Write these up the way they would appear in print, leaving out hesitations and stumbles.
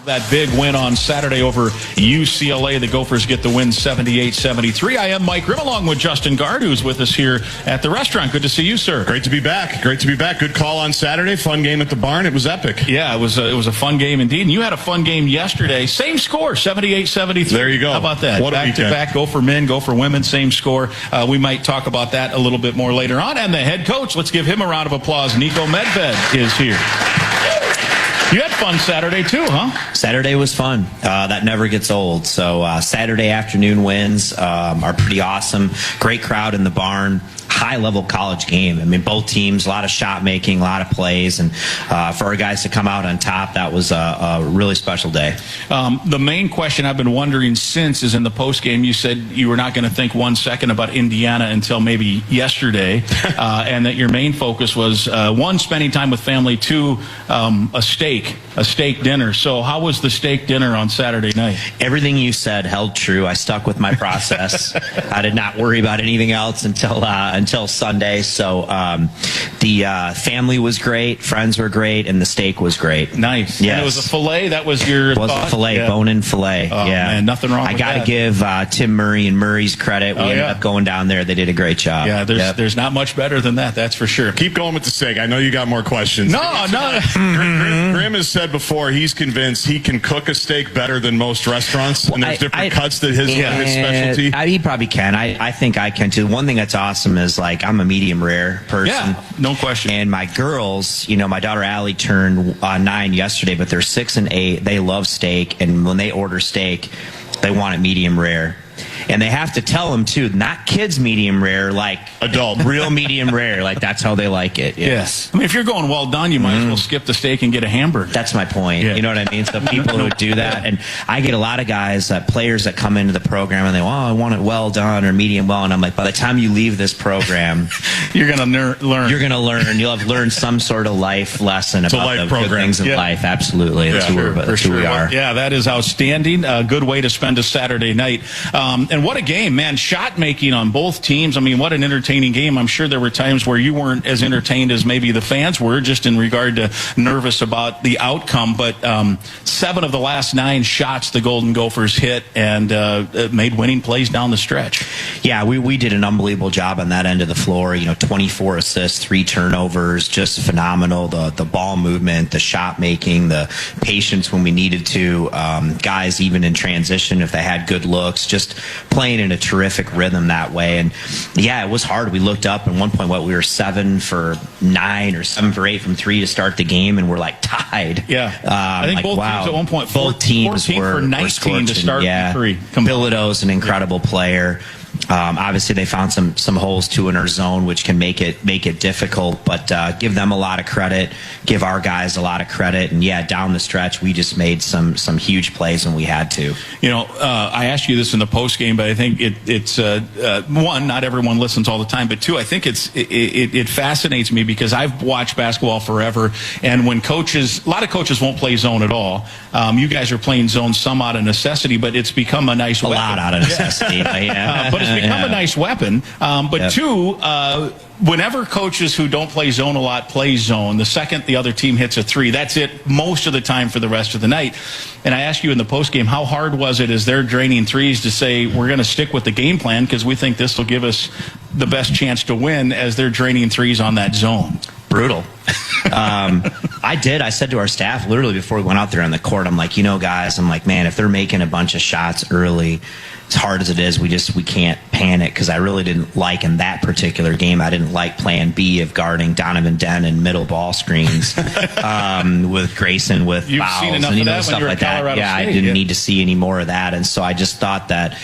That big win on Saturday over UCLA. The Gophers get the win 78-73. I am Mike Grimm along with Justin Gard, who's with us here at the restaurant. Good to see you, sir. Great to be back. Great to be back. Good call on Saturday. Fun game at the barn. It was epic. Yeah, it was a fun game indeed. And you had a fun game yesterday. Same score, 78-73. There you go. How about that? What a weekend. Back-to-back, Gopher men, Gopher women, same score. We might talk about that a little bit more later on. And the head coach, let's give him a round of applause. Niko Medved is here. You had fun Saturday too, huh? Saturday was fun. That never gets old. So Saturday afternoon wins are pretty awesome. Great crowd in the barn. High-level college game. I mean, both teams, a lot of shot making, a lot of plays, and for our guys to come out on top, that was a really special day. The main question I've been wondering since is in the postgame, you said you were not going to think 1 second about Indiana until maybe yesterday, and that your main focus was, one, spending time with family, two, a steak dinner. So how was the steak dinner on Saturday night? Everything you said held true. I stuck with my process. I did not worry about anything else until Sunday. So the family was great, friends were great, and the steak was great. Nice. Yes. And it was a filet. That was your It was thought? a filet, Yeah. bone-in filet. Oh, yeah, man, nothing wrong with I got to that. give Tim Murray and Murray's credit. We ended up going down there. They did a great job. Yeah, there's not much better than that. That's for sure. Keep going with the steak. I know you got more questions. No. Grimm has said before he's convinced he can cook a steak better than most restaurants, and there's different cuts that his specialty. He probably can. I think I can too. One thing that's awesome is, like, I'm a medium rare person. Yeah, no question. And my girls, my daughter Allie turned 9 yesterday, but they're 6 and 8. They love steak, and when they order steak, they want it medium rare. And they have to tell them, too, not kids medium rare, like adult. Real medium rare. Like, that's how they like it. Yes. I mean, if you're going well done, you might as well skip the steak and get a hamburger. That's my point. Yeah. You know what I mean? So people who do that, and I get a lot of guys, players that come into the program, and they, I want it well done or medium well. And I'm like, by the time you leave this program, you're going to learn. You're going to learn. You'll have learned some sort of life lesson about the good things in life. Absolutely. That's who we are. Well, yeah, that is outstanding. A good way to spend a Saturday night. And what a game, man. Shot making on both teams. I mean, what an entertaining game. I'm sure there were times where you weren't as entertained as maybe the fans were, just in regard to nervous about the outcome. But 7 of the last 9 shots the Golden Gophers hit and made winning plays down the stretch. Yeah, we did an unbelievable job on that end of the floor. 24 assists, 3 turnovers, just phenomenal. The ball movement, the shot making, the patience when we needed to. Guys, even in transition, if they had good looks, just playing in a terrific rhythm that way. And yeah, it was hard. We looked up, and 1 point, we were 7 for 9 or 7 for 8 from 3 to start the game, and we're like tied. Yeah, I think both teams at one point, both teams 14 for 19 to start the 3. Bilodeau's an incredible player. Obviously, they found some holes too in our zone, which can make it difficult. But give them a lot of credit, give our guys a lot of credit, and yeah, down the stretch, we just made some huge plays when we had to. I asked you this in the post game, but I think it's one, not everyone listens all the time, but two, I think it fascinates me because I've watched basketball forever, and when a lot of coaches won't play zone at all. You guys are playing zone some out of necessity, but it's become a nice weapon. A lot out of necessity, yeah. But it's become a nice weapon. But two, whenever coaches who don't play zone a lot play zone, the second the other team hits a 3, that's it most of the time for the rest of the night. And I asked you in the postgame, how hard was it as they're draining threes to say, we're going to stick with the game plan because we think this will give us the best chance to win as they're draining threes on that zone? Brutal. I said to our staff literally before we went out there on the court, I'm like, guys, man, if they're making a bunch of shots early, as hard as it is, we can't panic, because I really didn't like in that particular game, I didn't like plan B of guarding Donovan Dent and middle ball screens with Grayson with You've fouls seen enough and of that stuff when you were like at that. Colorado Yeah, State, I didn't need to see any more of that, and so I just thought that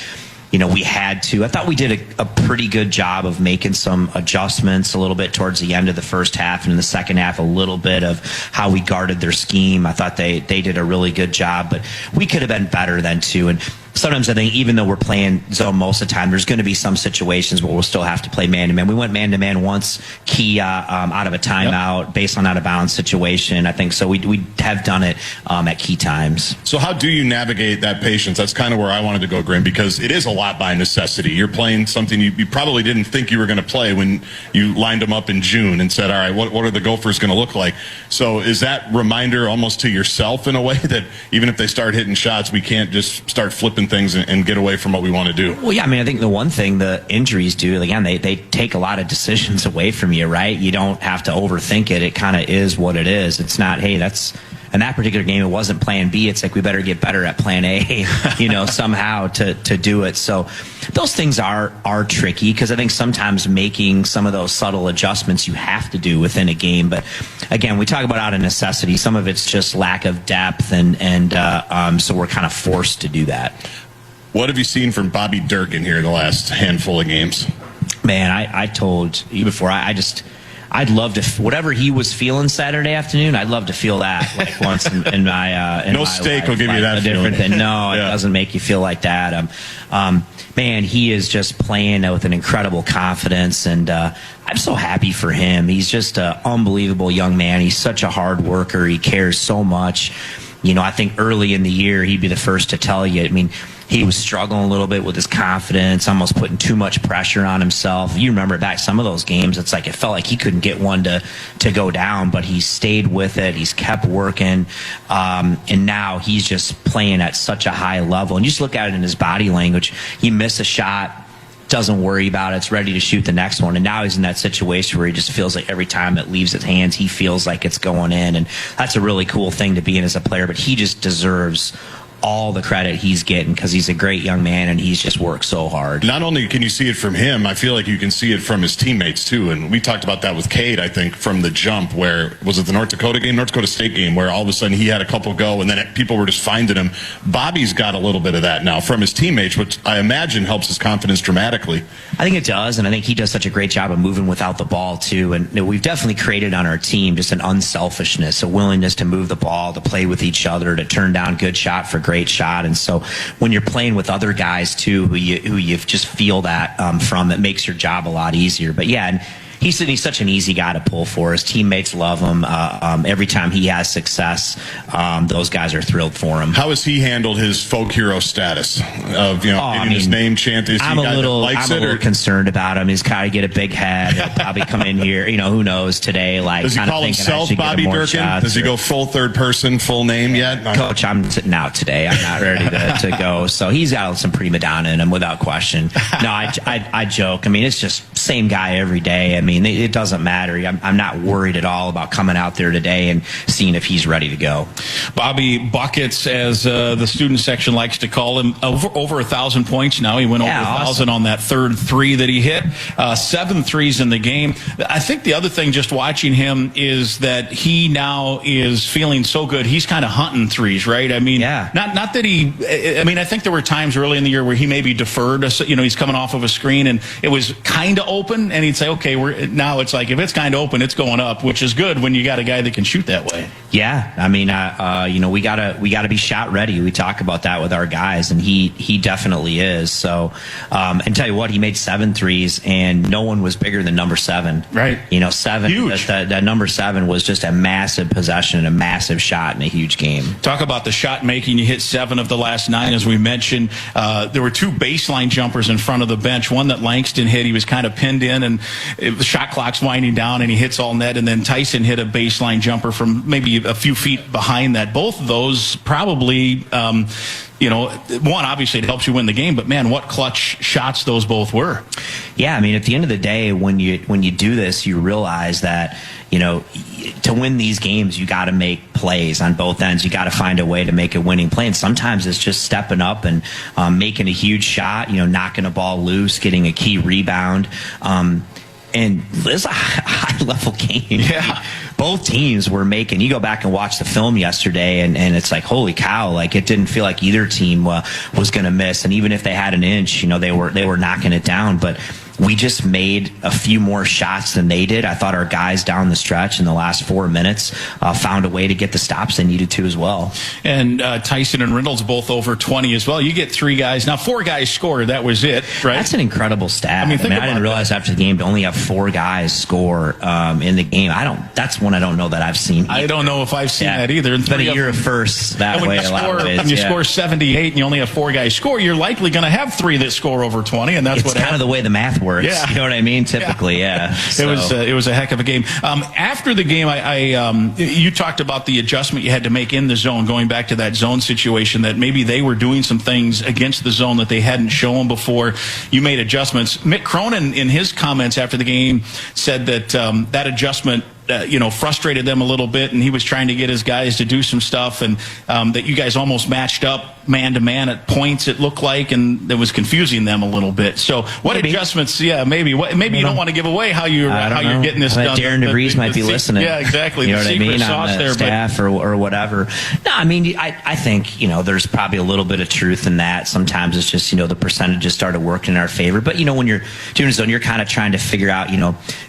we had to. I thought we did a pretty good job of making some adjustments a little bit towards the end of the first half, and in the second half, a little bit of how we guarded their scheme. I thought they did a really good job, but we could have been better then too. And sometimes I think even though we're playing zone most of the time, there's going to be some situations where we'll still have to play man-to-man. We went man-to-man once, key out of a timeout based on out-of-bounds situation. I think so. We have done it at key times. So how do you navigate that patience? That's kind of where I wanted to go, Grim, because it is a lot by necessity. You're playing something you probably didn't think you were going to play when you lined them up in June and said, all right, what are the Gophers going to look like? So is that reminder almost to yourself in a way that even if they start hitting shots, we can't just start flipping things and get away from what we want to do? Well, yeah, I mean, I think the one thing the injuries do, again, they take a lot of decisions away from you, right? You don't have to overthink it. It kind of is what it is. It's not, hey, that's, in that particular game, it wasn't plan B. It's like we better get better at plan A, somehow to do it. So those things are tricky because I think sometimes making some of those subtle adjustments you have to do within a game. But again, we talk about out of necessity. Some of it's just lack of depth, and so we're kind of forced to do that. What have you seen from Bobby Durkin here the last handful of games? Man, I told you before, I'd love to, whatever he was feeling Saturday afternoon, I'd love to feel that like once in my no steak life. will give you that different feeling. Than, no, it doesn't make you feel like that. Man, he is just playing with an incredible confidence, and I'm so happy for him. He's just an unbelievable young man. He's such a hard worker. He cares so much. I think early in the year, he'd be the first to tell you. I mean, he was struggling a little bit with his confidence, almost putting too much pressure on himself. You remember back some of those games, it's like it felt like he couldn't get one to go down, but he stayed with it. He's kept working, and now he's just playing at such a high level. And you just look at it in his body language. He missed a shot, doesn't worry about it. It's ready to shoot the next one. And now he's in that situation where he just feels like every time it leaves his hands, he feels like it's going in. And that's a really cool thing to be in as a player. But he just deserves all the credit he's getting because he's a great young man and he's just worked so hard. Not only can you see it from him, I feel like you can see it from his teammates too. And we talked about that with Cade, I think, from the jump, where was it the North Dakota State game, where all of a sudden he had a couple go and then people were just finding him. Bobby's got a little bit of that now from his teammates, which I imagine helps his confidence dramatically. I think it does, and I think he does such a great job of moving without the ball too. And we've definitely created on our team just an unselfishness, a willingness to move the ball, to play with each other, to turn down good shot for great shot. And so when you're playing with other guys too, who you just feel that from, it makes your job a lot easier. But yeah, and he's such an easy guy to pull for. His teammates love him. Every time he has success, those guys are thrilled for him. How has he handled his folk hero status of getting his name chanted? I'm a little concerned about him. He's kind of get a big head. He'll probably come in here. Who knows today? Like, does he call himself Bobby Durkin? Does he go full third person, full name yet? Coach, I'm sitting out today. I'm not ready to go. So he's got some prima donna in him without question. No, I joke. I mean, it's just same guy every day. I mean, it doesn't matter. I'm not worried at all about coming out there today and seeing if he's ready to go. Bobby Buckets, as the student section likes to call him, over 1,000 points now. He went over 1,000 on that third three that he hit. 7 threes in the game. I think the other thing just watching him is that he now is feeling so good. He's kind of hunting threes, right? I mean, not that I think there were times early in the year where he maybe deferred. He's coming off of a screen and it was kind of open, and he'd say, okay, now it's like if it's kind of open, it's going up, which is good when you got a guy that can shoot that way. Yeah, I mean, we gotta be shot ready. We talk about that with our guys, and he definitely is. So, and tell you what, he made 7 threes, and no one was bigger than number 7. Right. 7. Huge. That number 7 was just a massive possession and a massive shot in a huge game. Talk about the shot making. You hit 7 of the last 9, as we mentioned. There were 2 baseline jumpers in front of the bench. One that Langston hit. He was kind of pinned in, and the shot clock's winding down, and he hits all net. And then Tyson hit a baseline jumper from maybe a few feet behind that. Both of those probably, one, obviously it helps you win the game, but man, what clutch shots those both were. Yeah, I mean, at the end of the day, when you do this, you realize that, to win these games, you got to make plays on both ends. You got to find a way to make a winning play. And sometimes it's just stepping up and making a huge shot, knocking a ball loose, getting a key rebound. And it's a high-level game. Yeah. Both teams were making, you go back and watch the film yesterday, and it's like, holy cow, like it didn't feel like either team was going to miss. And even if they had an inch, they were knocking it down. But we just made a few more shots than they did. I thought our guys down the stretch in the last 4 minutes found a way to get the stops they needed to as well. And Tyson and Reynolds both over 20 as well. You get 3 guys. Now, 4 guys scored. That was it, right? That's an incredible stat. I I didn't realize that. after the game to only have 4 guys score in the game. That's one I don't know that I've seen either. I don't know if I've seen that either. It's been a year of firsts that way a lot of ways. When you score 78 and you only have 4 guys score, you're likely going to have 3 that score over 20, and that's it's what kind of the way the math works. Yeah. You know what I mean? Typically, yeah. So. It was a heck of a game. After the game, you talked about the adjustment you had to make in the zone, going back to that zone situation, that maybe they were doing some things against the zone that they hadn't shown before. You made adjustments. Mick Cronin, in his comments after the game, said that that adjustment frustrated them a little bit, and he was trying to get his guys to do some stuff, and that you guys almost matched up man-to-man at points, it looked like, and it was confusing them a little bit. So what adjustments, maybe you don't want to give away how you're getting this done. Darren DeVries might be listening. Yeah, exactly. You know the what I mean? sauce On the there, staff or whatever. No, I mean, I think, there's probably a little bit of truth in that. Sometimes it's just, the percentages started working in our favor. But, when you're doing zone, you're kind of trying to figure out,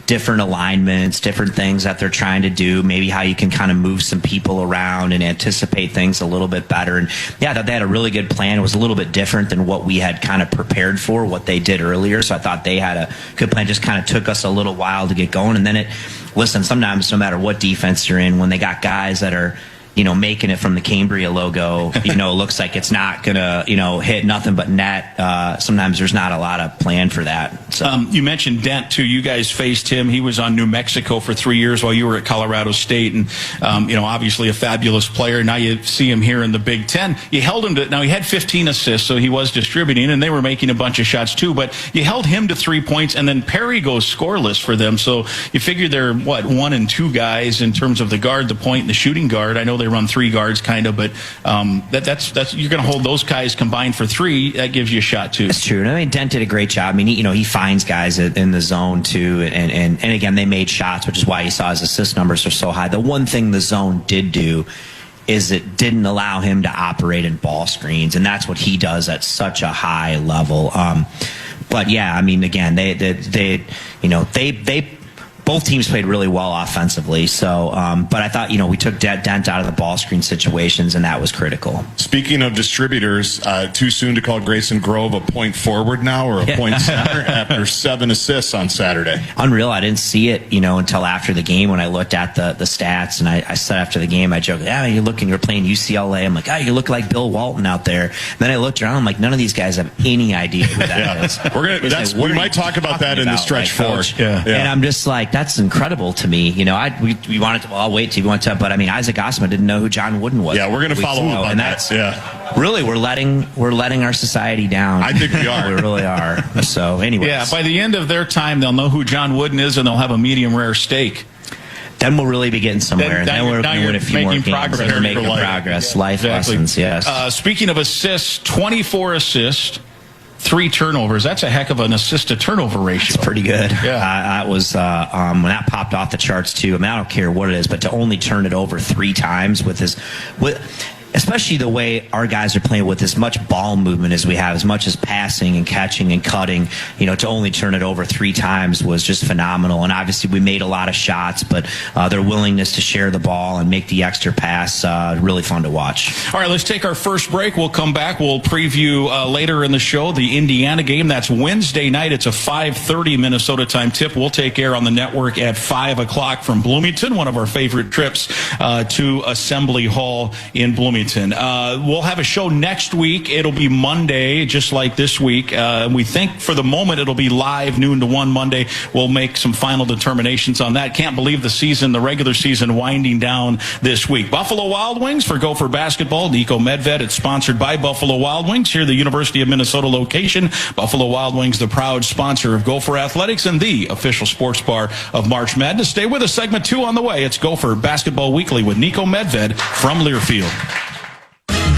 different alignments, different things that they're trying to do, maybe how you can kind of move some people around and anticipate things a little bit better. And yeah, I thought they had a really good plan. It was a little bit different than what we had kind of prepared for, what they did earlier. So I thought they had a good plan. Just kind of took us a little while to get going. And then sometimes no matter what defense you're in, when they got guys that are making it from the Cambria logo, it looks like it's not going to, hit nothing but net. Sometimes there's not a lot of plan for that. So. You mentioned Dent, too. You guys faced him. He was on New Mexico for 3 years while you were at Colorado State, and, obviously a fabulous player. Now you see him here in the Big Ten. You held him to, now he had 15 assists, so he was distributing, and they were making a bunch of shots, too, but you held him to 3 points, and then Perry goes scoreless for them. So you figure they're, 1 and 2 guys in terms of the guard, the point, and the shooting guard. I know they run 3 guards kind of, but that's you're going to hold those guys combined for 3. That gives you a shot too. That's true. I mean, Dent did a great job. I mean, he finds guys in the zone too, and again, they made shots, which is why you saw his assist numbers are so high. The one thing the zone did do is it didn't allow him to operate in ball screens, and that's what he does at such a high level. But yeah, I mean, again, they both teams played really well offensively. So, but I thought, we took Dent out of the ball screen situations, and that was critical. Speaking of distributors, too soon to call Grayson Grove a point forward now or a point center after 7 assists on Saturday? Unreal. I didn't see it, until after the game when I looked at the stats, and I said after the game, I joked, you're playing UCLA. I'm like, you look like Bill Walton out there. And then I looked around, I'm like, none of these guys have any idea who that is. We might talk about that in the stretch 4. Yeah. And I'm just like, that's incredible to me. We wanted to, I'll wait till you want to, but I mean, Isaac Osma didn't know who John Wooden was. Yeah, we're going to follow up on that. Yeah. Really, we're letting our society down. I think we are. We really are. So anyways. Yeah, by the end of their time, they'll know who John Wooden is, and they'll have a medium rare steak. Then we'll really be getting somewhere. Then we're going to win a few more games. We're making progress. Life lessons, yes. Speaking of assists, 24 assists. 3 turnovers. That's a heck of an assist to turnover ratio. It's pretty good. Yeah. That was when that popped off the charts too. I mean, I don't care what it is, but to only turn it over 3 times with especially the way our guys are playing with as much ball movement as we have, as much as passing and catching and cutting, to only turn it over 3 times was just phenomenal. And obviously we made a lot of shots, but their willingness to share the ball and make the extra pass, really fun to watch. All right, let's take our first break. We'll come back. We'll preview later in the show the Indiana game. That's Wednesday night. It's a 5:30 Minnesota time tip. We'll take air on the network at 5 o'clock from Bloomington, one of our favorite trips to Assembly Hall in Bloomington. We'll have a show next week. It'll be Monday, just like this week. We think for the moment it'll be live noon to 1 Monday. We'll make some final determinations on that. Can't believe the regular season winding down this week. Buffalo Wild Wings for Gopher basketball. Niko Medved. It's sponsored by Buffalo Wild Wings here at the University of Minnesota location. Buffalo Wild Wings, the proud sponsor of Gopher Athletics and the official sports bar of March Madness. Stay with us. Segment 2 on the way. It's Gopher Basketball Weekly with Niko Medved from Learfield.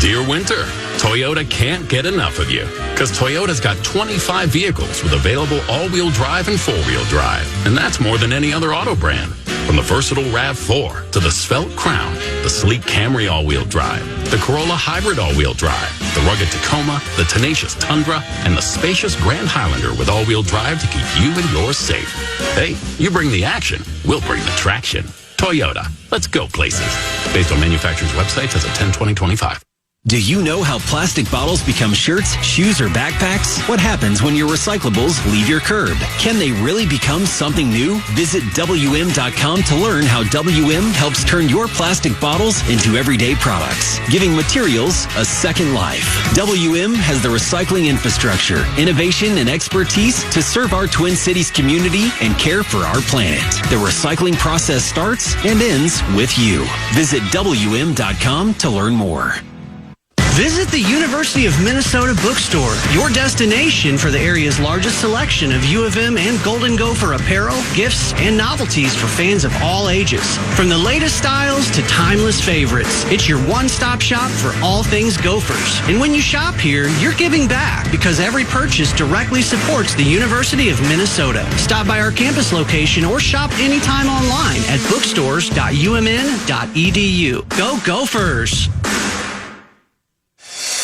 Dear winter, Toyota can't get enough of you because Toyota's got 25 vehicles with available all-wheel drive and four-wheel drive. And that's more than any other auto brand. From the versatile RAV4 to the svelte Crown, the sleek Camry all-wheel drive, the Corolla Hybrid all-wheel drive, the rugged Tacoma, the tenacious Tundra, and the spacious Grand Highlander with all-wheel drive to keep you and yours safe. Hey, you bring the action, we'll bring the traction. Toyota, let's go places. Based on manufacturer's websites as of 10/20/25. Do you know how plastic bottles become shirts, shoes, or backpacks? What happens when your recyclables leave your curb? Can they really become something new? Visit WM.com to learn how WM helps turn your plastic bottles into everyday products, giving materials a second life. WM has the recycling infrastructure, innovation, and expertise to serve our Twin Cities community and care for our planet. The recycling process starts and ends with you. Visit WM.com to learn more. Visit the University of Minnesota Bookstore, your destination for the area's largest selection of U of M and Golden Gopher apparel, gifts, and novelties for fans of all ages. From the latest styles to timeless favorites, it's your one-stop shop for all things Gophers. And when you shop here, you're giving back because every purchase directly supports the University of Minnesota. Stop by our campus location or shop anytime online at bookstores.umn.edu. Go Gophers!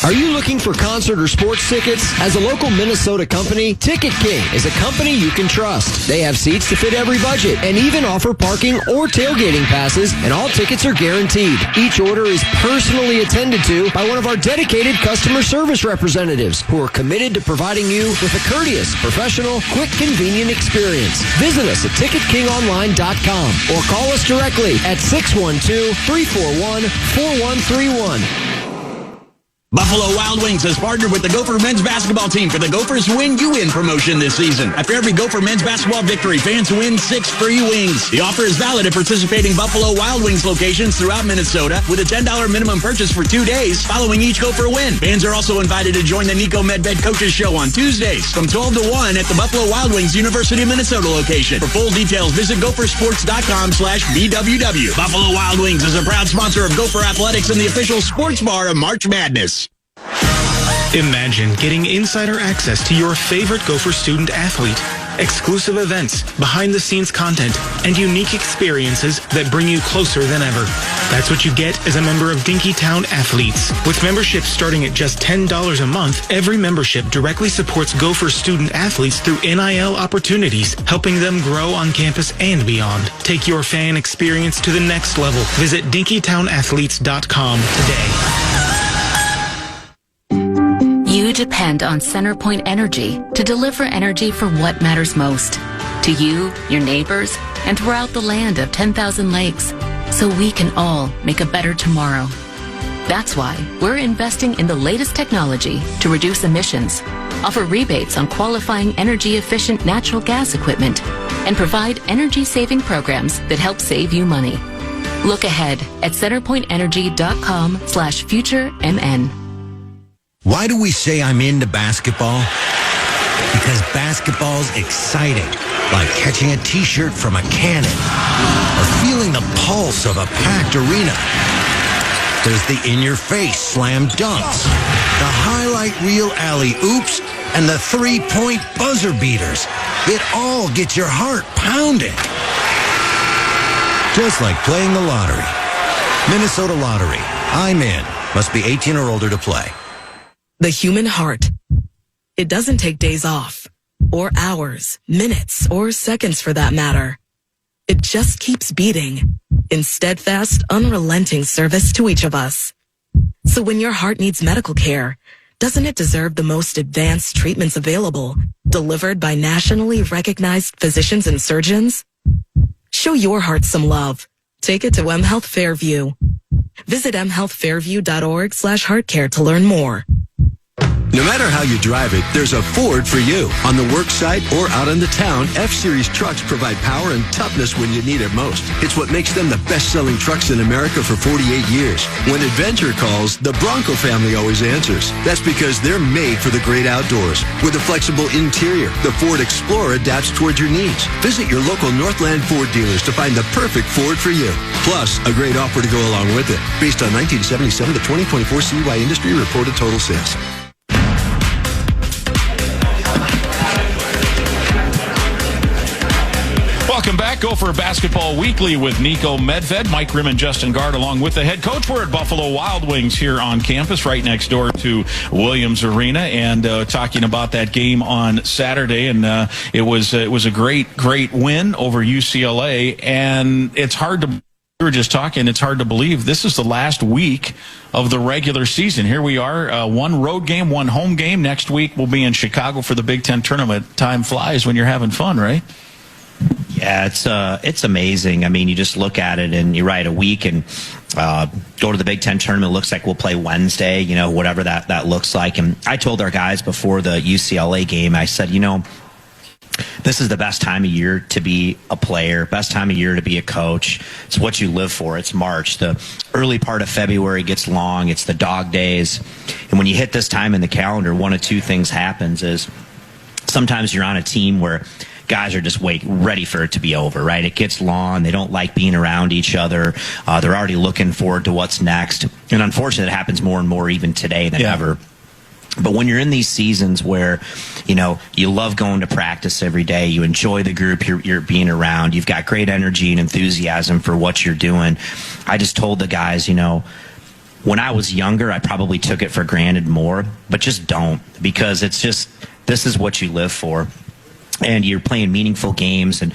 Are you looking for concert or sports tickets? As a local Minnesota company, Ticket King is a company you can trust. They have seats to fit every budget and even offer parking or tailgating passes, and all tickets are guaranteed. Each order is personally attended to by one of our dedicated customer service representatives who are committed to providing you with a courteous, professional, quick, convenient experience. Visit us at TicketKingOnline.com or call us directly at 612-341-4131. Buffalo Wild Wings has partnered with the Gopher men's basketball team for the Gophers Win You Win promotion this season. After every Gopher men's basketball victory, fans win 6 free wings. The offer is valid at participating Buffalo Wild Wings locations throughout Minnesota with a $10 minimum purchase for 2 days following each Gopher win. Fans are also invited to join the Niko Medved Coaches Show on Tuesdays from 12 to 1 at the Buffalo Wild Wings University of Minnesota location. For full details, visit gophersports.com/BWW. Buffalo Wild Wings is a proud sponsor of Gopher Athletics and the official sports bar of March Madness. Imagine getting insider access to your favorite Gopher student athlete. Exclusive events, behind-the-scenes content, and unique experiences that bring you closer than ever. That's what you get as a member of Dinkytown Athletes. With memberships starting at just $10 a month, every membership directly supports Gopher student athletes through NIL opportunities, helping them grow on campus and beyond. Take your fan experience to the next level. Visit DinkytownAthletes.com today. You depend on CenterPoint Energy to deliver energy for what matters most to you, your neighbors, and throughout the land of 10,000 lakes, so we can all make a better tomorrow. That's why we're investing in the latest technology to reduce emissions, offer rebates on qualifying energy-efficient natural gas equipment, and provide energy-saving programs that help save you money. Look ahead at centerpointenergy.com/futuremn. Why do we say I'm into basketball? Because basketball's exciting, like catching a t-shirt from a cannon or feeling the pulse of a packed arena. There's the in-your-face slam dunks, the highlight reel alley-oops, and the three-point buzzer beaters. It all gets your heart pounding. Just like playing the lottery. Minnesota Lottery. I'm in. Must be 18 or older to play. The human heart. It doesn't take days off, or hours, minutes, or seconds for that matter. It just keeps beating in steadfast, unrelenting service to each of us. So when your heart needs medical care, doesn't it deserve the most advanced treatments available, delivered by nationally recognized physicians and surgeons? Show your heart some love. Take it to M Health Fairview. Visit mhealthfairview.org/heartcare to learn more. No matter how you drive it, there's a Ford for you. On the work site or out in the town, F-Series trucks provide power and toughness when you need it most. It's what makes them the best-selling trucks in America for 48 years. When adventure calls, the Bronco family always answers. That's because they're made for the great outdoors. With a flexible interior, the Ford Explorer adapts towards your needs. Visit your local Northland Ford dealers to find the perfect Ford for you. Plus, a great offer to go along with it. Based on 1977 to 2024 CY Industry reported total sales. Welcome back. Gopher Basketball Weekly with Niko Medved, Mike Grimm, and Justin Gard, along with the head coach. We're at Buffalo Wild Wings here on campus, right next door to Williams Arena, and talking about that game on Saturday. And it was a great win over UCLA. And it's hard to. We were just talking. It's hard to believe this is the last week of the regular season. Here we are, one road game, one home game. Next week we'll be in Chicago for the Big Ten tournament. Time flies when you're having fun, right? Yeah, it's amazing. I mean, you just look at it, and you're right. A week and go to the Big Ten tournament. Looks like we'll play Wednesday. You know, whatever that looks like. And I told our guys before the UCLA game, I said, this is the best time of year to be a player, best time of year to be a coach. It's what you live for. It's March. The early part of February gets long. It's the dog days. And when you hit this time in the calendar, one of two things happens is sometimes you're on a team where guys are just ready for it to be over, right? It gets long. They don't like being around each other. They're already looking forward to what's next. And unfortunately, it happens more and more even today than ever. But when you're in these seasons where, you love going to practice every day, you enjoy the group you're being around, you've got great energy and enthusiasm for what you're doing. I just told the guys, when I was younger, I probably took it for granted more, but just don't, because this is what you live for. And you're playing meaningful games, and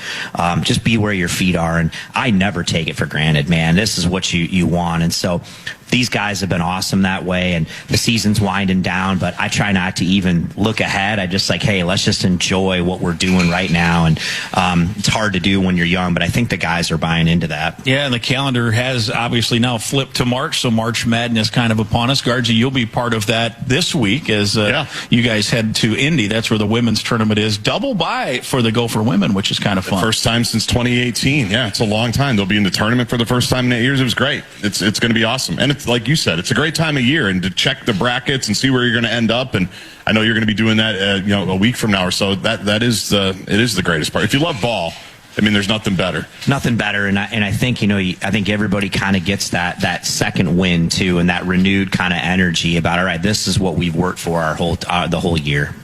just be where your feet are. And I never take it for granted, man. This is what you want. And so these guys have been awesome that way, and the season's winding down, but I try not to even look ahead. I just hey, let's just enjoy what we're doing right now. And it's hard to do when you're young, but I think the guys are buying into that. Yeah, and the calendar has obviously now flipped to March, so March Madness kind of upon us. Guardsy, you'll be part of that this week as you guys head to Indy. That's where the women's tournament is. Double bye for the Gopher women, which is kind of fun. First time since 2018. Yeah, it's a long time. They'll be in the tournament for the first time in 8 years. It was great. It's going to be awesome. And it's like you said, it's a great time of year, and to check the brackets and see where you're going to end up. And I know you're going to be doing that, a week from now or so. It is the greatest part. If you love ball, I mean, there's nothing better. Nothing better, and I think I think everybody kind of gets that second win too, and that renewed kind of energy about, all right, this is what we've worked for the whole year.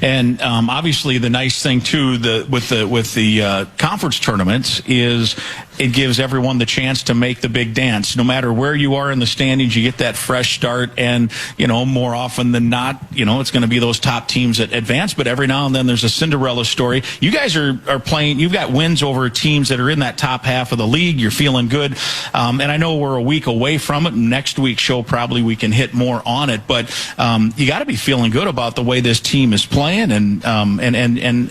And obviously, the nice thing too, with the conference tournaments is it gives everyone the chance to make the big dance. No matter where you are in the standings, you get that fresh start. And more often than not, it's going to be those top teams that advance. But every now and then, there's a Cinderella story. You guys are playing. You've got wins over teams that are in that top half of the league. You're feeling good. And I know we're a week away from it. Next week's show, probably we can hit more on it. But you got to be feeling good about the way this team is playing. And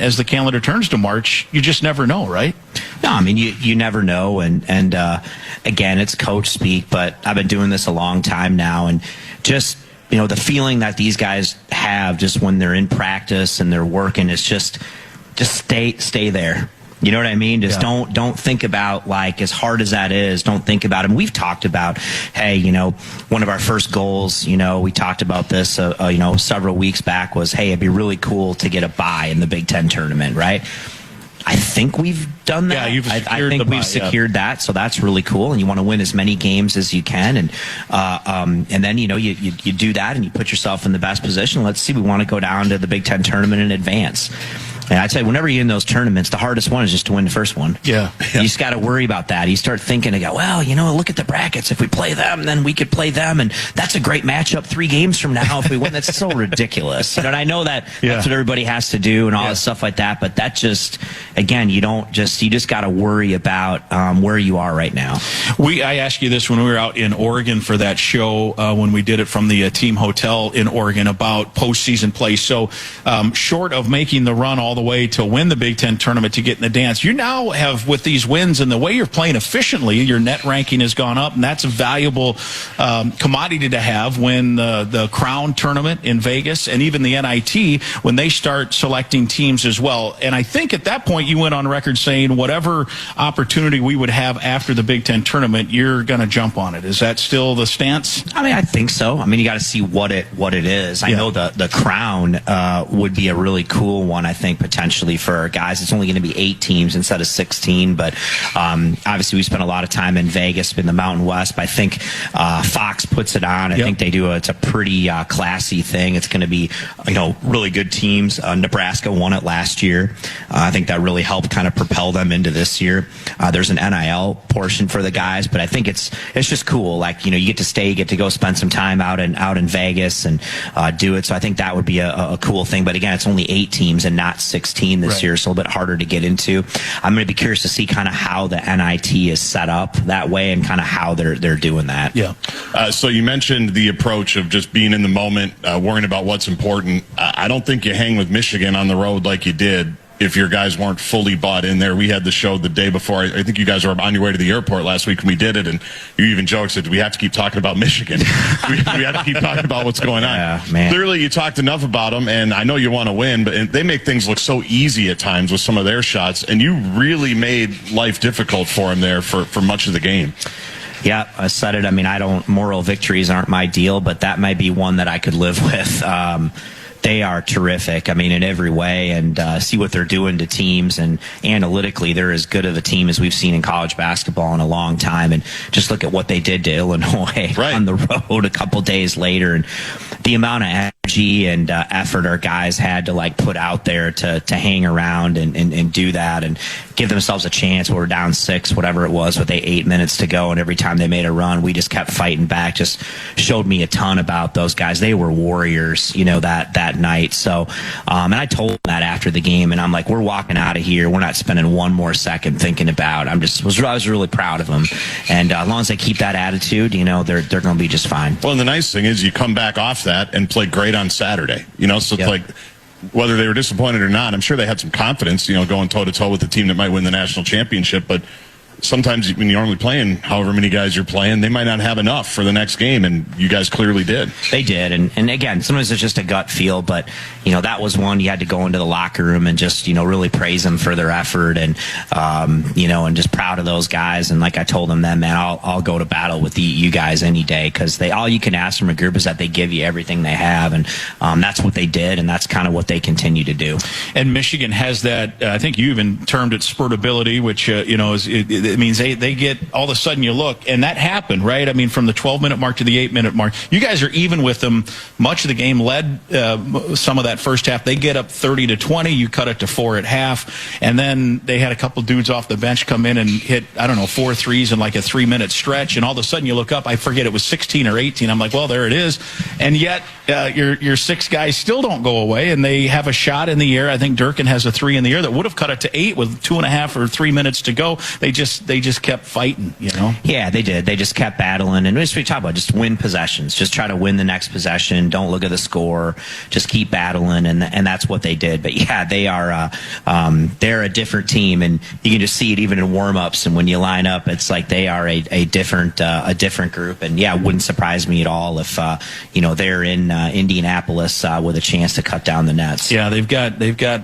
as the calendar turns to March, you just never know, right? No, I mean, you never know. And again, it's coach speak, but I've been doing this a long time now. And just, the feeling that these guys have just when they're in practice and they're working is just stay there. You know what I mean? Just don't think about, as hard as that is, don't think about it. And we've talked about, hey, one of our first goals, we talked about this, several weeks back was, hey, it'd be really cool to get a bye in the Big Ten tournament, right? I think we've done that. Yeah, I think we've secured that, so that's really cool. And you want to win as many games as you can, and then you do that, and you put yourself in the best position. Let's see, we want to go down to the Big Ten tournament in advance. And I'd say whenever you're in those tournaments, the hardest one is just to win the first one. Yeah. You just got to worry about that. You start thinking, look at the brackets. If we play them, then we could play them. And that's a great matchup 3 games from now if we win. That's so ridiculous. And I know that's what everybody has to do and all that stuff like that. But that just, again, you just got to worry about where you are right now. I asked you this when we were out in Oregon for that show when we did it from the team hotel in Oregon about postseason play. So short of making the run all the the way to win the Big Ten tournament to get in the dance. You now have, with these wins and the way you're playing efficiently, your net ranking has gone up, and that's a valuable commodity to have when the Crown tournament in Vegas and even the NIT, when they start selecting teams as well. And I think at that point you went on record saying whatever opportunity we would have after the Big Ten tournament, you're going to jump on it. Is that still the stance? I mean, I think so. I mean, you got to see what it is. I know the Crown would be a really cool one, I think, potentially for our guys. It's only going to be 8 teams instead of 16, but obviously we spent a lot of time in Vegas, in the Mountain West. But I think Fox puts it on. I think they do. It's a pretty classy thing. It's going to be, really good teams. Nebraska won it last year. I think that really helped kind of propel them into this year. There's an NIL portion for the guys, but I think it's just cool. Like, you get to stay, you get to go spend some time out in Vegas and do it. So I think that would be a cool thing. But again, it's only 8 teams and not 16 this year, so a little bit harder to get into. I'm going to be curious to see kind of how the NIT is set up that way and kind of how they're doing that. Yeah. So you mentioned the approach of just being in the moment, worrying about what's important. I don't think you hang with Michigan on the road like you did if your guys weren't fully bought in there. We had the show the day before. I think you guys were on your way to the airport last week when we did it, and you even joked, said, we have to keep talking about Michigan. we have to keep talking about what's going on. Yeah, man. Clearly, you talked enough about them, and I know you want to win, but they make things look so easy at times with some of their shots, and you really made life difficult for them there for much of the game. Yeah, I said it. I mean, moral victories aren't my deal, but that might be one that I could live with. They are terrific, I mean, in every way, and see what they're doing to teams. And analytically, they're as good of a team as we've seen in college basketball in a long time. And just look at what they did to Illinois on the road a couple days later. And the amount of energy and effort our guys had to put out there to hang around and do that and give themselves a chance. We're down 6, whatever it was, with 8 minutes to go. And every time they made a run, we just kept fighting back. Just showed me a ton about those guys. They were warriors, that night. So, and I told them that after the game, and I'm like, we're walking out of here. We're not spending one more second thinking about. I was really proud of them. And as long as they keep that attitude, they're going to be just fine. Well, and the nice thing is you come back off that and play great on Saturday. So it's like, whether they were disappointed or not, I'm sure they had some confidence, going toe-to-toe with the team that might win the national championship. But sometimes when you're only playing however many guys you're playing, they might not have enough for the next game, and you guys clearly did. They did, and again, sometimes it's just a gut feel, but that was one you had to go into the locker room and just really praise them for their effort, and and just proud of those guys. And like I told them then, man, I'll go to battle with you guys any day, because all you can ask from a group is that they give you everything they have, and that's what they did, and that's kind of what they continue to do. And Michigan has that. I think you even termed it spurtability, which it means they get, all of a sudden you look, and that happened, right? I mean, from the 12-minute mark to the 8-minute mark, you guys are even with them much of the game, led some of that first half. They get up 30-20, you cut it to 4 at half, and then they had a couple dudes off the bench come in and hit, 4 threes in like a 3-minute stretch, and all of a sudden you look up, I forget, it was 16 or 18. I'm like, well, there it is. And yet your 6 guys still don't go away, and they have a shot in the air. I think Durkin has a 3 in the air that would have cut it to 8 with 2.5 or 3 minutes to go. They just kept fighting, Yeah, they did. They just kept battling, and we talk about just win possessions. Just try to win the next possession. Don't look at the score. Just keep battling, and that's what they did. But yeah, they are they're a different team, and you can just see it even in warm-ups. And when you line up, it's like they are a different group. And yeah, it wouldn't surprise me at all if they're in Indianapolis with a chance to cut down the nets. Yeah, they've got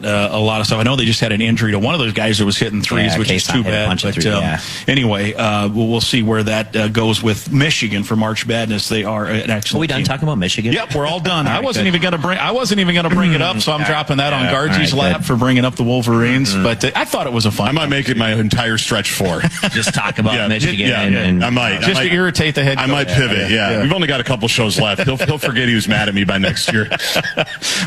a lot of stuff. I know they just had an injury to one of those guys that was hitting threes, which is too bad. But anyway, we'll see where that goes with Michigan for March Madness. They are an excellent. Are we done talking about Michigan? Yep, we're all done. I wasn't even going to bring it up, so I'm dropping that on Guardsey's lap for bringing up the Wolverines. But I thought it was a fun. I might make it my entire stretch 4. Just talk about Michigan. And I might to irritate the head coach. I might pivot. Yeah, we've only got a couple shows left. He'll forget he was mad at me by next year.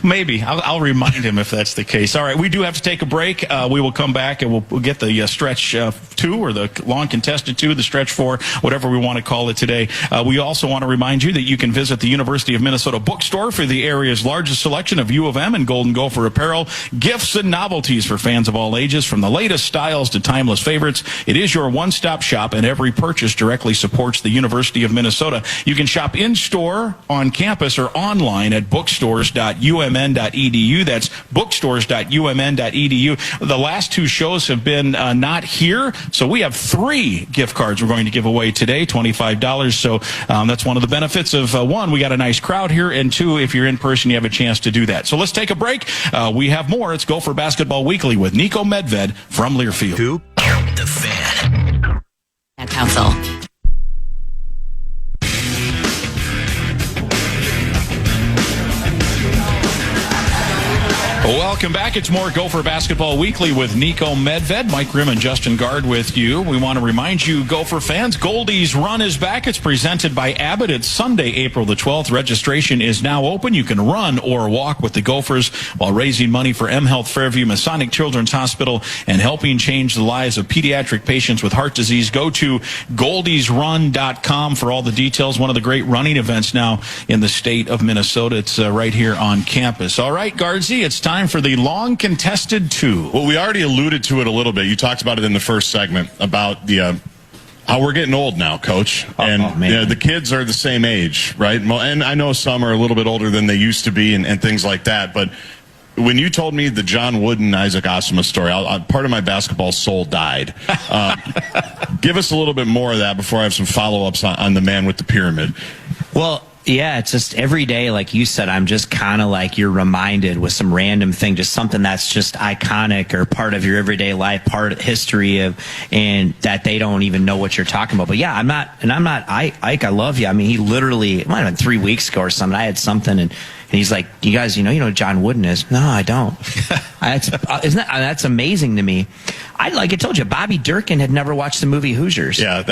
Maybe I'll remind him if that's the case. All right, we do have to take a break. We will come back and we'll get the stretch 2 or or the long contested 2, the stretch 4, whatever we want to call it today. We also want to remind you that you can visit the University of Minnesota bookstore for the area's largest selection of U of M and Golden Gopher apparel, gifts and novelties for fans of all ages, from the latest styles to timeless favorites. It is your one-stop shop, and every purchase directly supports the University of Minnesota. You can shop in-store, on campus, or online at bookstores.umn.edu. That's bookstores.umn.edu. The last 2 shows have been not here, so we have 3 gift cards we're going to give away today, $25. So that's one of the benefits of, 1, we got a nice crowd here, and 2, if you're in person, you have a chance to do that. So let's take a break. We have more. It's Gopher Basketball Weekly with Niko Medved from Learfield. The Fan. And Council. Welcome back. It's more Gopher Basketball Weekly with Niko Medved, Mike Grimm, and Justin Gard with you. We want to remind you, Gopher fans, Goldie's Run is back. It's presented by Abbott. It's Sunday, April the 12th. Registration is now open. You can run or walk with the Gophers while raising money for M Health Fairview, Masonic Children's Hospital, and helping change the lives of pediatric patients with heart disease. Go to goldiesrun.com for all the details. One of the great running events now in the state of Minnesota. It's right here on campus. All right, Guardsy, it's time for the long contested 2. Well, we already alluded to it a little bit. You talked about it in the first segment about the how we're getting old now, Coach. And the kids are the same age, right? And I know some are a little bit older than they used to be and things like that. But when you told me the John Wooden, Isaac Osima story, part of my basketball soul died. Give us a little bit more of that before I have some follow-ups on the man with the pyramid. Well, yeah, it's just every day, like you said, I'm just kind of like you're reminded with some random thing, just something that's just iconic or part of your everyday life, part of history of, and that they don't even know what you're talking about. But yeah, Ike, I love you. I mean, he literally, it might have been 3 weeks ago or something. I had something and he's like, you guys, you know who John Wooden is? No, I don't. That's amazing to me. Like I told you, Bobby Durkin had never watched the movie Hoosiers. Yeah,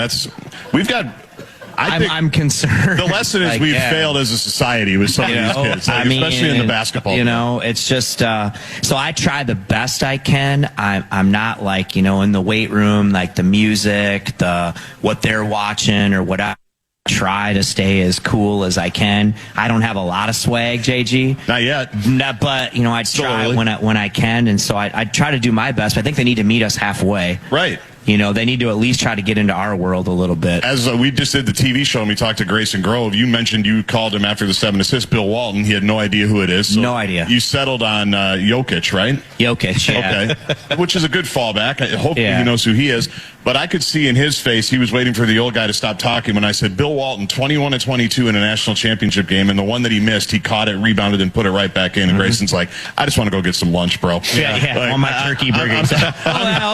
I'm concerned. The lesson is we've failed as a society with some of these kids, especially in the basketball. It's just so I try the best I can. I'm not like in the weight room, like the music, what they're watching or what I try to stay as cool as I can. I don't have a lot of swag, JG. Not yet. But I'd try when I can, and so I try to do my best. But I think they need to meet us halfway. Right. They need to at least try to get into our world a little bit. As we just did the TV show and we talked to Grayson Grove, you mentioned you called him after the 7 assists, Bill Walton. He had no idea who it is. So no idea. You settled on Jokic, right? Jokic, yeah. Okay. Which is a good fallback. Hopefully he knows who he is. But I could see in his face, he was waiting for the old guy to stop talking when I said, Bill Walton, 21-22 in a national championship game, and the one that he missed, he caught it, rebounded, and put it right back in. And Grayson's like, I just want to go get some lunch, bro. Yeah. On my turkey burgers.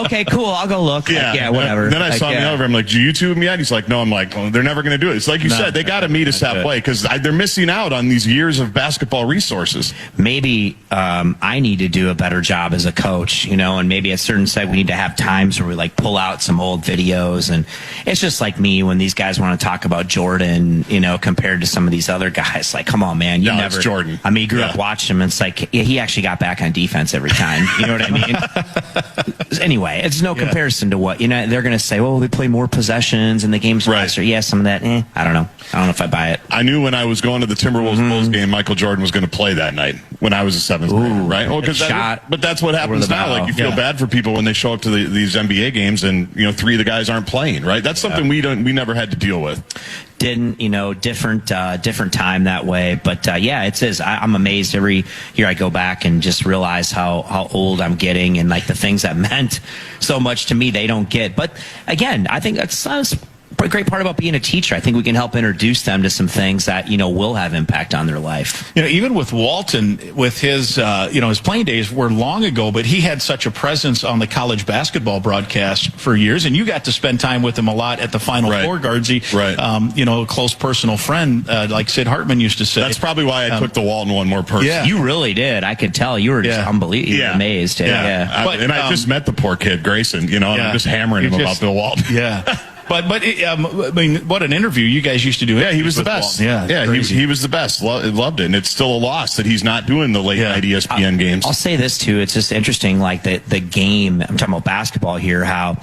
Okay, cool. I'll go look. Yeah, whatever. Then I saw him over. I'm like, do you YouTube him yet? He's like, no. I'm like, well, they're never going to do it. It's like you said, they got to meet us halfway because they're missing out on these years of basketball resources. Maybe I need to do a better job as a coach, and maybe at certain side we need to have times where we like pull out some old videos. And it's just like me when these guys want to talk about Jordan, compared to some of these other guys. Like, come on, man, you never. It's Jordan. I mean, you grew up watching him. And it's like he actually got back on defense every time. You know what I mean? Anyway, it's no comparison to what they're going to say. Well, they play more possessions and the game's faster. Yeah, some of that. I don't know. I don't know if I buy it. I knew when I was going to the Timberwolves Bulls game, Michael Jordan was going to play that night when I was a seventh grader, right? Well, but that's what happens now. Like, you feel bad for people when they show up to these NBA games and 3 of the guys aren't playing, right? That's something we never had to deal with. Didn't different time that way, but it is. I'm amazed every year I go back and just realize how old I'm getting, and like the things that meant so much to me they don't get. But again, I think that's a great part about being a teacher. I think we can help introduce them to some things that will have impact on their life. Even with Walton, with his his playing days were long ago, but he had such a presence on the college basketball broadcast for years, and you got to spend time with him a lot at the Final Four, Guardsy. Right. A close personal friend, like Sid Hartman used to say. That's probably why I took the Walton one more personally. Yeah. You really did. I could tell you were just unbelievably amazed. I just met the poor kid, Grayson. And I'm just hammering him about Bill Walton. Yeah. But I mean, what an interview you guys used to do. Yeah, he was the best. Walton. He was the best. Loved it, and it's still a loss that he's not doing the late night ESPN games. I'll say this too: it's just interesting, like the game. I'm talking about basketball here. How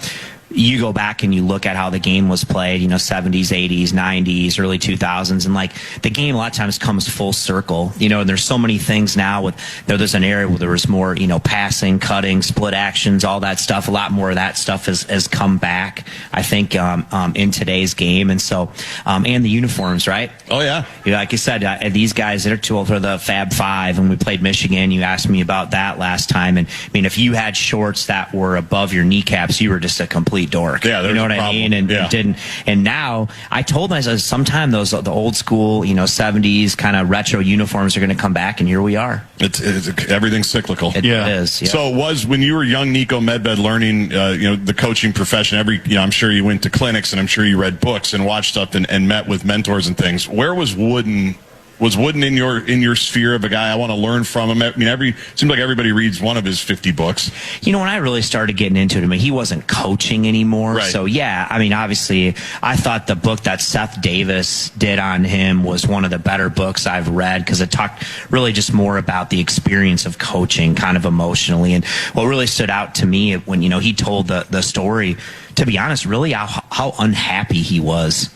you go back and you look at how the game was played, 70s, 80s, 90s, early 2000s, and like the game a lot of times comes full circle, and there's so many things now with, there's an area where there was more, passing, cutting, split actions, all that stuff. A lot more of that stuff has come back, I think, in today's game. And so, and the uniforms, right? Oh, yeah. Like you said, these guys, they're too old for the Fab Five, and we played Michigan. You asked me about that last time. And I mean, if you had shorts that were above your kneecaps, you were just a complete dork. Yeah, you know what I mean? And didn't. And now I told myself sometime the old school, 70s kind of retro uniforms are going to come back, and here we are. It's everything's cyclical. It is. Yeah. So it was when you were young, Niko Medved, learning, the coaching profession. I'm sure you went to clinics, and I'm sure you read books and watched stuff and met with mentors and things. Where was Wooden? Was Wooden in your sphere of a guy I want to learn from him? I mean, seems like everybody reads one of his 50 books. When I really started getting into it, he wasn't coaching anymore. Right. So yeah, obviously, I thought the book that Seth Davis did on him was one of the better books I've read, because it talked really just more about the experience of coaching, kind of emotionally. And what really stood out to me when he told the story, to be honest, really how unhappy he was.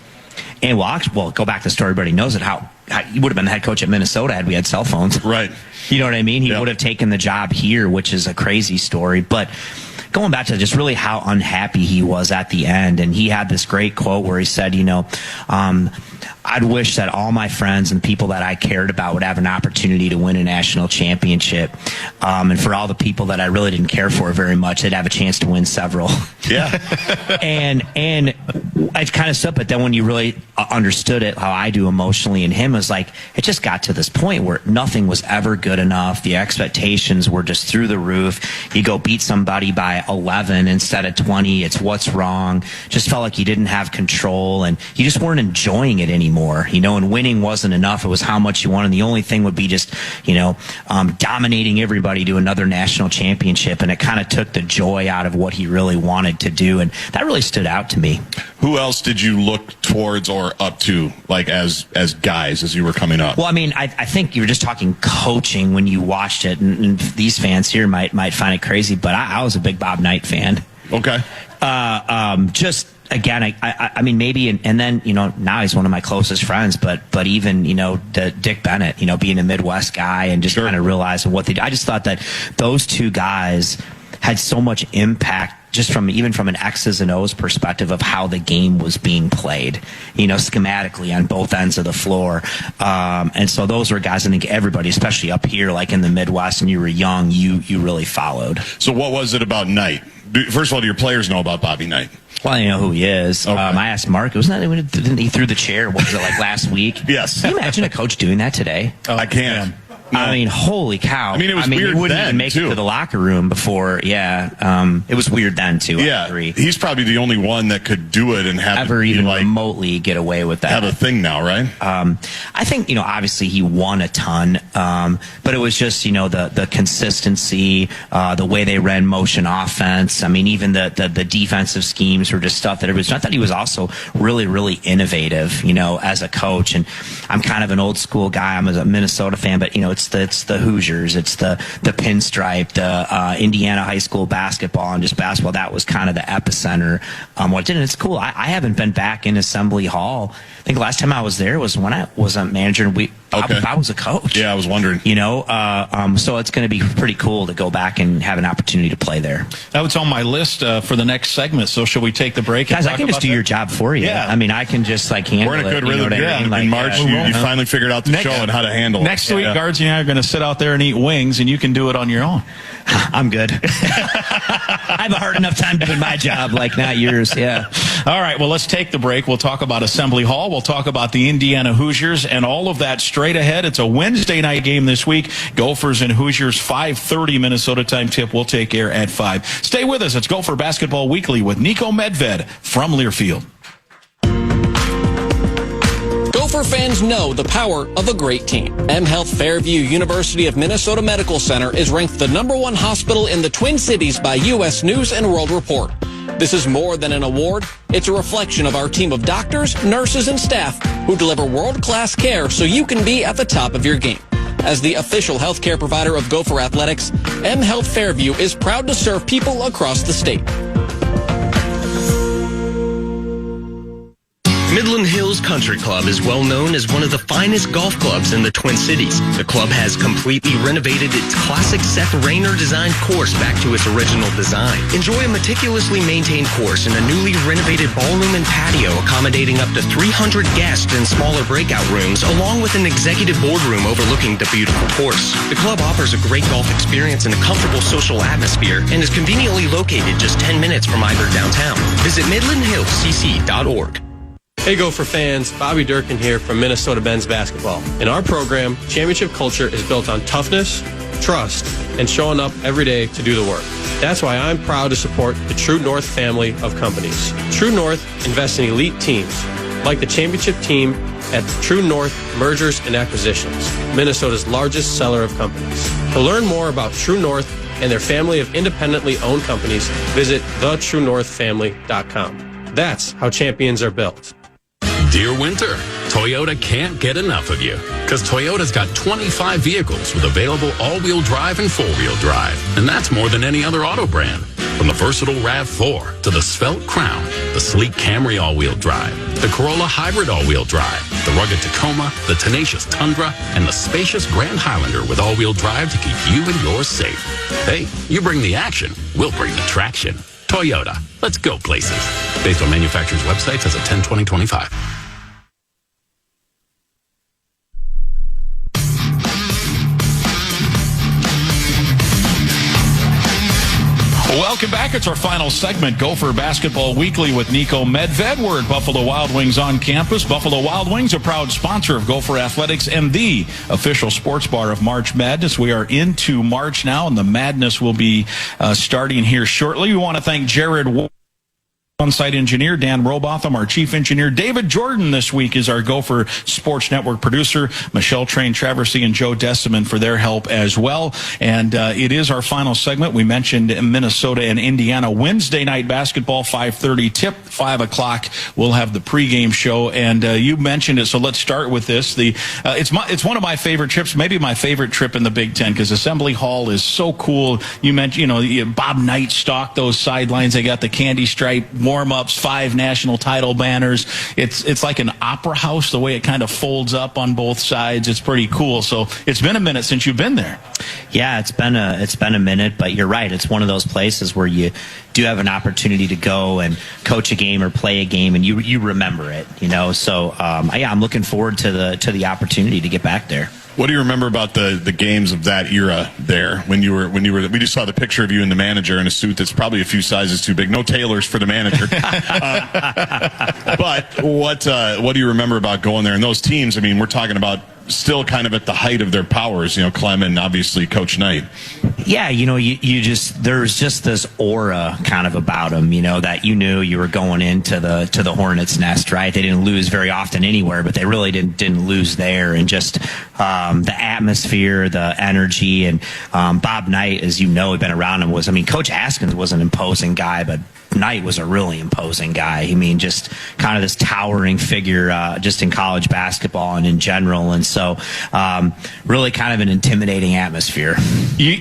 And well, go back to the story, everybody knows it, how he would have been the head coach at Minnesota had we had cell phones. Right. You know what I mean? He would have taken the job here, which is a crazy story. But going back to just really how unhappy he was at the end, and he had this great quote where he said, I'd wish that all my friends and people that I cared about would have an opportunity to win a national championship. And for all the people that I really didn't care for very much, they'd have a chance to win several. Yeah. and I kind of stood, but then when you really understood it, how I do emotionally, and him was like, it just got to this point where nothing was ever good enough. The expectations were just through the roof. You go beat somebody by 11 instead of 20. It's what's wrong. Just felt like you didn't have control, and you just weren't enjoying it anymore. And winning wasn't enough. It was how much you wanted. The only thing would be just, dominating everybody to another national championship. And it kind of took the joy out of what he really wanted to do. And that really stood out to me. Who else did you look towards or up to, like as guys, as you were coming up? Well, I think you were just talking coaching when you watched it. And these fans here might find it crazy, but I was a big Bob Knight fan. Okay. Just again, I mean, maybe, and then, now he's one of my closest friends, but even, the Dick Bennett, being a Midwest guy and just kind of realizing what they do. I just thought that those two guys had so much impact just from an X's and O's perspective of how the game was being played, schematically on both ends of the floor. And so those were guys I think everybody, especially up here, like in the Midwest, and you were young, you really followed. So what was it about Knight? First of all, do your players know about Bobby Knight? Well, I know who he is. Okay. I asked Mark, didn't he threw the chair? What was it, like last week? Yes. Can you imagine a coach doing that today? Oh, I can. No. Holy cow. It was weird he wouldn't then, even make too. it to the locker room before. Yeah. It was weird then, too. Yeah. He's probably the only one that could do it and have even remotely get away with that. Have a thing now, right? I think, obviously he won a ton, but it was just, the consistency, the way they ran motion offense. Even the defensive schemes were just stuff that it was. I thought he was also really, really innovative, as a coach. And I'm kind of an old school guy. I'm a Minnesota fan, but, it's the Hoosiers, it's the pinstripe, the Indiana high school basketball, and just basketball. That was kind of the epicenter. What did it? It's cool. I haven't been back in Assembly Hall. I think the last time I was there was when I was a manager, and I was a coach. Yeah, I was wondering. So it's going to be pretty cool to go back and have an opportunity to play there. That was on my list for the next segment. So shall we take the break? Guys, I can just do your job for you. Yeah. I can just handle it. We're in a good rhythm. In March, you finally figured out the show and how to handle it. Next week, Guards and I are going to sit out there and eat wings, and you can do it on your own. I'm good. I have a hard enough time doing my job, not yours. Yeah. All right, well, let's take the break. We'll talk about Assembly Hall. We'll talk about the Indiana Hoosiers and all of that straight ahead. It's a Wednesday night game this week. Gophers and Hoosiers, 5:30 Minnesota time tip. We'll take air at 5. Stay with us. It's Gopher Basketball Weekly with Niko Medved from Learfield. Gopher fans know the power of a great team. M Health Fairview University of Minnesota Medical Center is ranked the #1 hospital in the Twin Cities by U.S. News and World Report. This is more than an award. It's a reflection of our team of doctors, nurses, and staff who deliver world-class care so you can be at the top of your game. As the official healthcare provider of Gopher Athletics, M Health Fairview is proud to serve people across the state. Midland Hills Country Club is well known as one of the finest golf clubs in the Twin Cities. The club has completely renovated its classic Seth Rayner designed course back to its original design. Enjoy a meticulously maintained course in a newly renovated ballroom and patio accommodating up to 300 guests in smaller breakout rooms, along with an executive boardroom overlooking the beautiful course. The club offers a great golf experience and a comfortable social atmosphere and is conveniently located just 10 minutes from either downtown. Visit MidlandHillsCC.org. Hey Gopher fans, Bobby Durkin here from Minnesota men's basketball. In our program, championship culture is built on toughness, trust, and showing up every day to do the work. That's why I'm proud to support the True North family of companies. True North invests in elite teams, like the championship team at True North Mergers and Acquisitions, Minnesota's largest seller of companies. To learn more about True North and their family of independently owned companies, visit thetruenorthfamily.com. That's how champions are built. Dear Winter, Toyota can't get enough of you because Toyota's got 25 vehicles with available all-wheel drive and four-wheel drive. And that's more than any other auto brand. From the versatile RAV4 to the svelte Crown, the sleek Camry all-wheel drive, the Corolla Hybrid all-wheel drive, the rugged Tacoma, the tenacious Tundra, and the spacious Grand Highlander with all-wheel drive to keep you and yours safe. Hey, you bring the action, we'll bring the traction. Toyota, let's go places. Based on manufacturer's websites as of 10/20/25. Welcome back. It's our final segment, Gopher Basketball Weekly with Niko Medved. We're at Buffalo Wild Wings on campus. Buffalo Wild Wings, a proud sponsor of Gopher Athletics and the official sports bar of March Madness. We are into March now, and the madness will be starting here shortly. We want to thank Jared on-site engineer Dan Robotham, our chief engineer. David Jordan this week is our Gopher Sports Network producer. Michelle Train-Traversy and Joe Deciman for their help as well. And it is our final segment. We mentioned Minnesota and Indiana Wednesday night basketball, 5:30 tip, 5 o'clock. We'll have the pregame show. And you mentioned it, so let's start with this. It's one of my favorite trips, maybe my favorite trip in the Big Ten, because Assembly Hall is so cool. You mentioned, Bob Knight stalked those sidelines. They got the candy stripe warm-ups, 5 national title banners. It's like an opera house, the way it kind of folds up on both sides. It's pretty cool. So it's been a minute since you've been there. Yeah, it's been a minute, but you're right. It's one of those places where you do have an opportunity to go and coach a game or play a game, and you remember it, So I'm looking forward to the opportunity to get back there. What do you remember about the games of that era there when you were we just saw the picture of you and the manager in a suit that's probably a few sizes too big. No tailors for the manager. But what do you remember about going there? And those teams, I mean, we're talking about still kind of at the height of their powers, Clem and obviously Coach Knight. Yeah, there's just this aura kind of about them, that you knew you were going into the Hornets' nest, right? They didn't lose very often anywhere, but they really didn't lose there. And just the atmosphere, the energy, and Bob Knight, as you know, had been around him, Coach Askins was an imposing guy, but Knight was a really imposing guy. Just kind of this towering figure just in college basketball and in general. And so really kind of an intimidating atmosphere.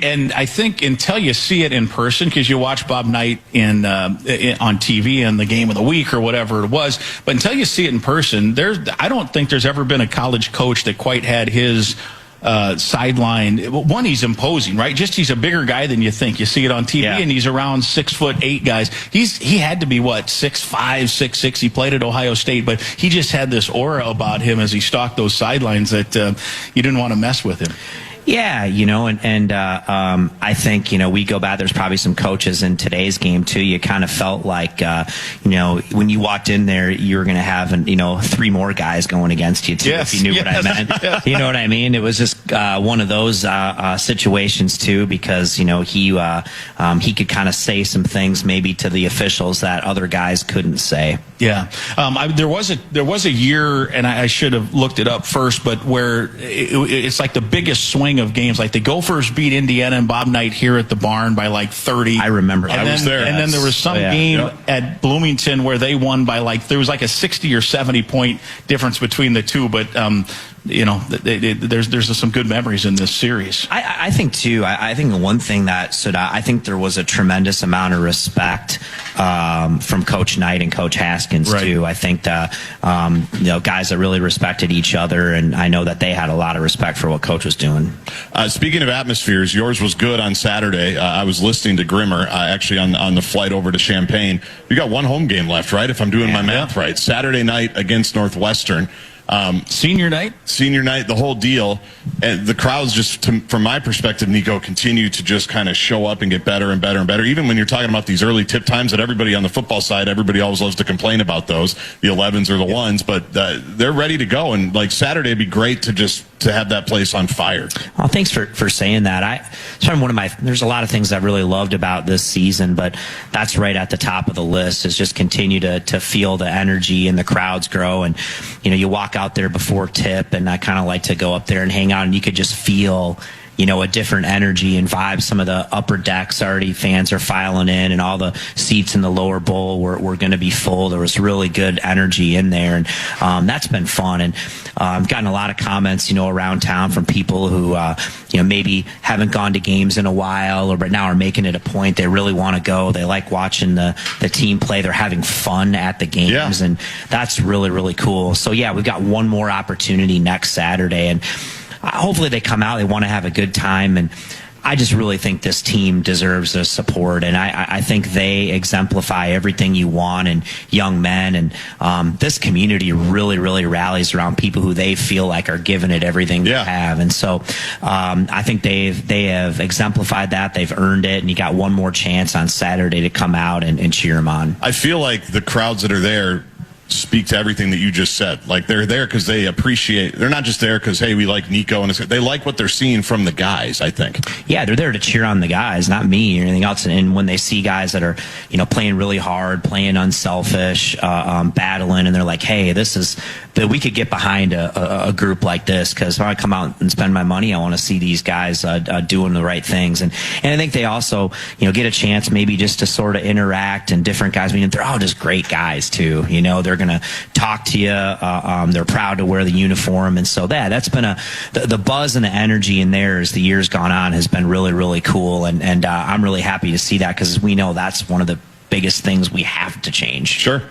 And I think until you see it in person, because you watch Bob Knight on TV in the game of the week or whatever it was, but until you see it in person, I don't think there's ever been a college coach that quite had his sideline. One, he's imposing, right? He's a bigger guy than you think. You see it on TV, and he's around 6'8" guys. He had to be 6'5", 6'6". He played at Ohio State, but he just had this aura about him as he stalked those sidelines that you didn't want to mess with him. Yeah, I think, we go back, there's probably some coaches in today's game too. You kind of felt like, when you walked in there, you were going to have, 3 more guys going against you too, if you knew what I meant. You know what I mean? It was just one of those situations too, because, he could kind of say some things maybe to the officials that other guys couldn't say. Yeah. There was a year, and I should have looked it up first, but where it's like the biggest swing of games. Like the Gophers beat Indiana and Bob Knight here at the barn by 30. I remember that. I was there. And then there was some game at Bloomington where they won by there was a 60 or 70 point difference between the two. But there's some good memories in this series. I think too. I think the one thing that stood out, I think there was a tremendous amount of respect from Coach Knight and Coach Haskins too. I think that guys that really respected each other, and I know that they had a lot of respect for what Coach was doing. Speaking of atmospheres, yours was good on Saturday. I was listening to Grimmer actually on the flight over to Champaign. We got one home game left, right? If I'm doing my math right, Saturday night against Northwestern. Senior night, the whole deal. And the crowds just, from my perspective, Niko, continue to just kind of show up and get better and better and better. Even when you're talking about these early tip times that everybody on the football side, everybody always loves to complain about those, the 11s or the 1s, but they're ready to go. And like Saturday would be great to have that place on fire. Well, thanks for saying that. There's a lot of things I really loved about this season, but that's right at the top of the list, is just continue to feel the energy and the crowds grow. And, you walk out there before tip, and I kind of like to go up there and hang out, and you could just feel a different energy and vibe. Some of the upper decks already, fans are filing in, and all the seats in the lower bowl were going to be full. There was really good energy in there, and that's been fun. And I've gotten a lot of comments, around town from people who, maybe haven't gone to games in a while, but now are making it a point. They really want to go. They like watching the team play. They're having fun at the games, and that's really, really cool. So, we've got one more opportunity next Saturday, and hopefully they come out, they want to have a good time, and I just really think this team deserves the support, and I think they exemplify everything you want in young men, and this community really, really rallies around people who they feel like are giving it everything they have, and so I think they have exemplified that. They've earned it, and you got one more chance on Saturday to come out and cheer them on. I feel like the crowds that are there speak to everything that you just said. Like, they're there because they appreciate, they're not just there because, hey, we like Niko, and they like what they're seeing from the guys, I think. Yeah, they're there to cheer on the guys, not me or anything else. And when they see guys that are, playing really hard, playing unselfish, battling, and they're like, hey, we could get behind a group like this, because when I come out and spend my money, I want to see these guys doing the right things. And I think they also, get a chance maybe just to sort of interact, and different guys. I mean, they're all just great guys too. They're going to talk to you. They're proud to wear the uniform, and so that's been the buzz and the energy in there as the years gone on has been really, really cool. And I'm really happy to see that, because we know that's one of the biggest things we have to change. Sure.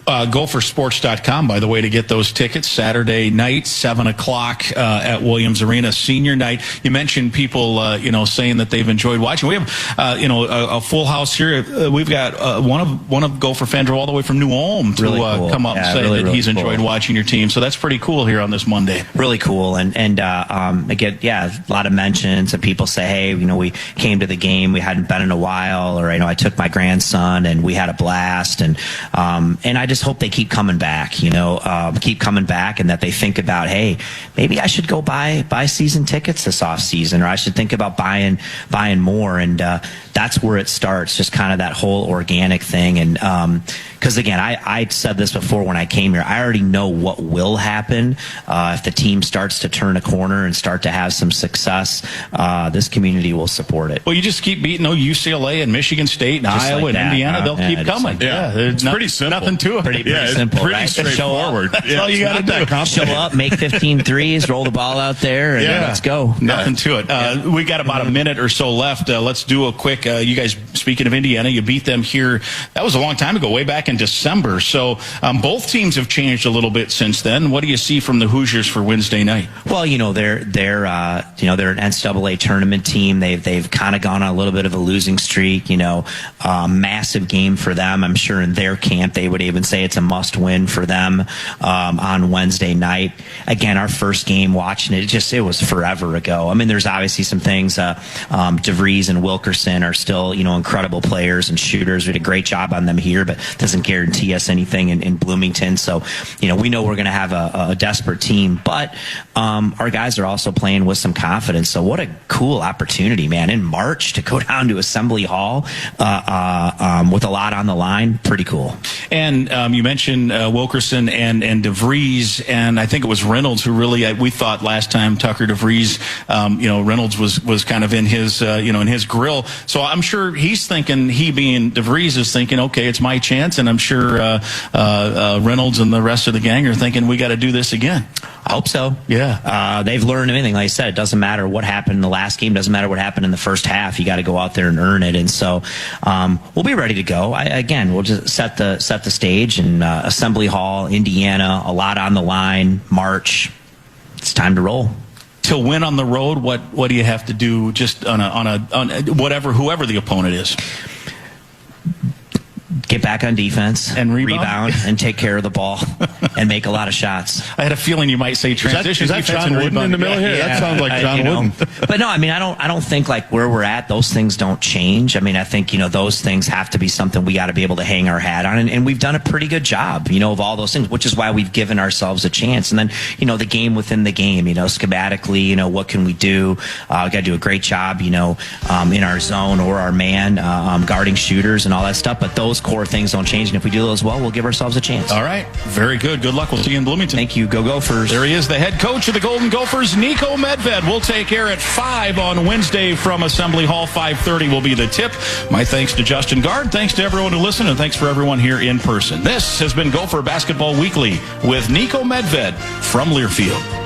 Gophersports.com, by the way, to get those tickets. Saturday night, 7 o'clock at Williams Arena, senior night. You mentioned people, saying that they've enjoyed watching. We have, a full house here. We've got one of Gopher fans all the way from New Ulm to really cool. Come up and say that he's enjoyed watching your team. So that's pretty cool here on this Monday. Really cool. And again, a lot of mentions, and people say, hey, we came to the game, we hadn't been in a while, or I took my grandson and we had a blast, and I just hope they keep coming back, keep coming back, and that they think about, hey, maybe I should go buy season tickets this off season, or I should think about buying more. And that's where it starts, just kind of that whole organic thing. And because again, I said this before when I came here, I already know what will happen if the team starts to turn a corner and start to have some success. This community will support it. Well, you just keep beating UCLA and Michigan State and Iowa and Indiana. They'll keep coming. It's pretty simple. Nothing to it. Pretty simple, pretty right? straightforward. That's all you got to do. Show up, make 15 threes, roll the ball out there, and let's go. Nothing to it. We got about a minute or so left. Let's do a quick, you guys, speaking of Indiana, you beat them here. That was a long time ago, way back in December. So both teams have changed a little bit since then. What do you see from the Hoosiers for Wednesday night? Well, they're an NCAA tournament team. They've kind of gone on a little bit of a losing streak. Massive game for them. I'm sure in their camp they would even say it's a must-win for them on Wednesday night. Again, our first game watching it was forever ago. I mean, there's obviously some things. DeVries and Wilkerson are still, incredible players and shooters. We did a great job on them here, but doesn't guarantee us anything in Bloomington. So, we know we're going to have a desperate team, but our guys are also playing with some confidence. So what a cool opportunity, man, in March to go down to Assembly Hall with a lot on the line. Pretty cool. And you mentioned Wilkerson and DeVries, and I think it was Reynolds who really, we thought last time Tucker DeVries, Reynolds was kind of in his, in his grill. So I'm sure he's thinking, he being DeVries is thinking, okay, it's my chance. And I'm sure Reynolds and the rest of the gang are thinking, we got to do this again. I hope so. Yeah. They've learned anything. Like I said, it doesn't matter what happened in the last game. Doesn't matter what happened in the first half. You got to go out there and earn it. And so we'll be ready to go. We'll just set the stage. And Assembly Hall, Indiana, a lot on the line. March. It's time to roll. To win on the road, what do you have to do? Just on whoever the opponent is. Get back on defense and rebound and take care of the ball and make a lot of shots. I had a feeling you might say transition. Is that John Wooden in the middle here? Yeah, that sounds like John Wooden. But no, I mean, I don't think like where we're at, those things don't change. I mean, I think, those things have to be something we got to be able to hang our hat on. And we've done a pretty good job, of all those things, which is why we've given ourselves a chance. And then, the game within the game, schematically, what can we do? We got to do a great job, in our zone or our man, guarding shooters and all that stuff. But those core things don't change, and if we do those well, we'll give ourselves a chance. All right, very good. Good luck. We'll see you in Bloomington. Thank you. Go Gophers. There he is, the head coach of the Golden Gophers, Niko Medved. We'll take air at 5 on Wednesday from Assembly Hall. 5:30 will be the tip. My thanks to Justin Gard. Thanks to everyone who listened, and thanks for everyone here in person. This has been Gopher Basketball Weekly with Niko Medved from Learfield.